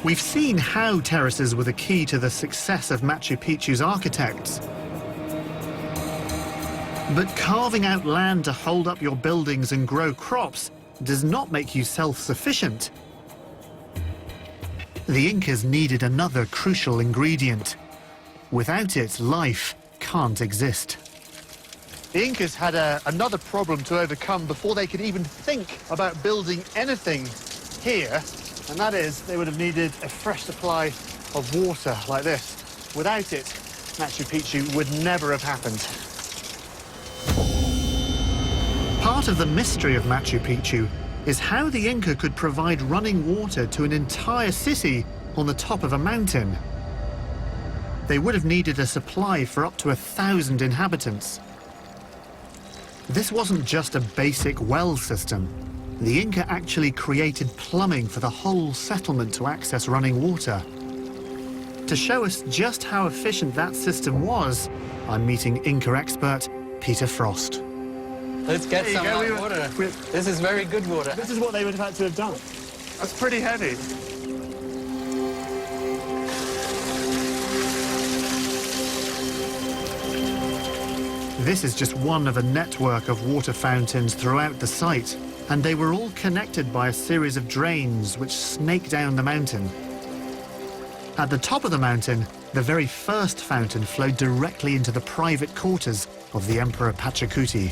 We've seen how terraces were the key to the success of Machu Picchu's architects. But carving out land to hold up your buildings and grow crops does not make you self-sufficient. The Incas needed another crucial ingredient. Without it, life can't exist. The Incas had another problem to overcome before they could even think about building anything here, and that is they would have needed a fresh supply of water like this. Without it, Machu Picchu would never have happened. Part of the mystery of Machu Picchu is how the Inca could provide running water to an entire city on the top of a mountain. They would have needed a supply for up to 1,000 inhabitants. This wasn't just a basic well system. The Inca actually created plumbing for the whole settlement to access running water. To show us just how efficient that system was, I'm meeting Inca expert Peter Frost. Let's get some of that water. This is very good water. This is what they would have had to have done. That's pretty heavy. This is just one of a network of water fountains throughout the site, and they were all connected by a series of drains which snake down the mountain. At the top of the mountain, the very first fountain flowed directly into the private quarters of the Emperor Pachacuti.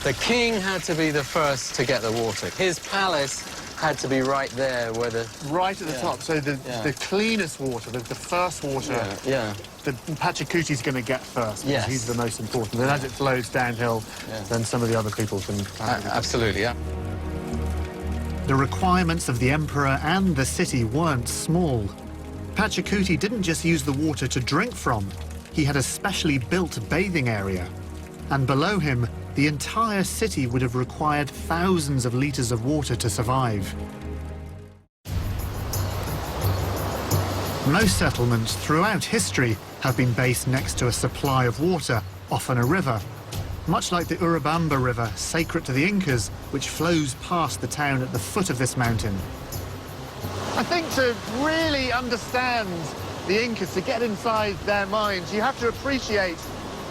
The king had to be the first to get the water. His palace had to be right there where the... Right at the top, so the cleanest water, the first water, the Pachacuti's going to get first, because he's the most important. And as it flows downhill, then some of the other people can... Absolutely, yeah. The requirements of the emperor and the city weren't small. Pachacuti didn't just use the water to drink from. He had a specially built bathing area. And below him, the entire city would have required thousands of litres of water to survive. Most settlements throughout history have been based next to a supply of water, often a river, much like the Urubamba River, sacred to the Incas, which flows past the town at the foot of this mountain. I think to really understand the Incas, to get inside their minds, you have to appreciate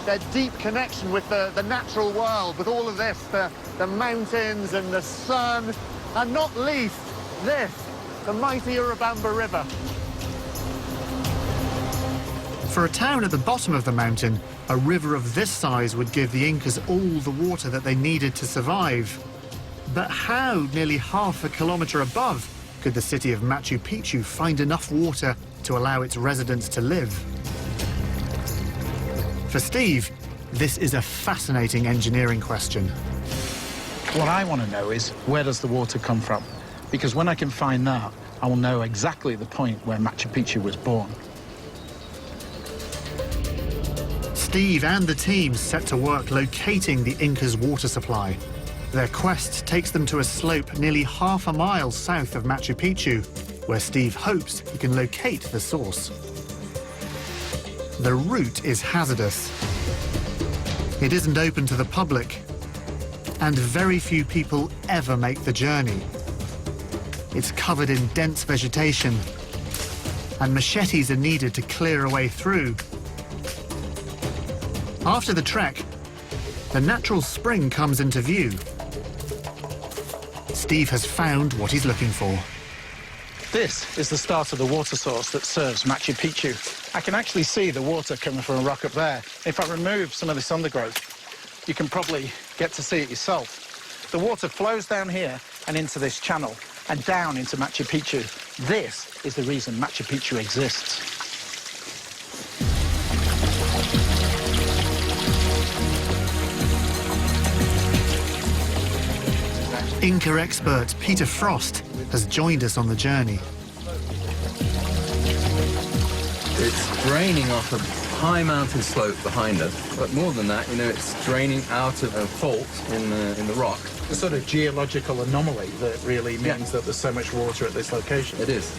their deep connection with the natural world, with all of this, the mountains and the sun, and not least this, the mighty Urubamba River. For a town at the bottom of the mountain, a river of this size would give the Incas all the water that they needed to survive. But how, nearly half a kilometre above, could the city of Machu Picchu find enough water to allow its residents to live? For Steve, this is a fascinating engineering question. What I want to know is, where does the water come from? Because when I can find that, I will know exactly the point where Machu Picchu was born. Steve and the team set to work locating the Incas' water supply. Their quest takes them to a slope nearly half a mile south of Machu Picchu, where Steve hopes he can locate the source. The route is hazardous. It isn't open to the public, and very few people ever make the journey. It's covered in dense vegetation, and machetes are needed to clear a way through. After the trek, the natural spring comes into view. Steve has found what he's looking for. This is the start of the water source that serves Machu Picchu. I can actually see the water coming from a rock up there. If I remove some of this undergrowth, you can probably get to see it yourself. The water flows down here and into this channel and down into Machu Picchu. This is the reason Machu Picchu exists. Inca expert Peter Frost has joined us on the journey. It's draining off a high mountain slope behind us, but more than that, you know, it's draining out of a fault in the rock. A sort of geological anomaly that really means that there's so much water at this location. It is.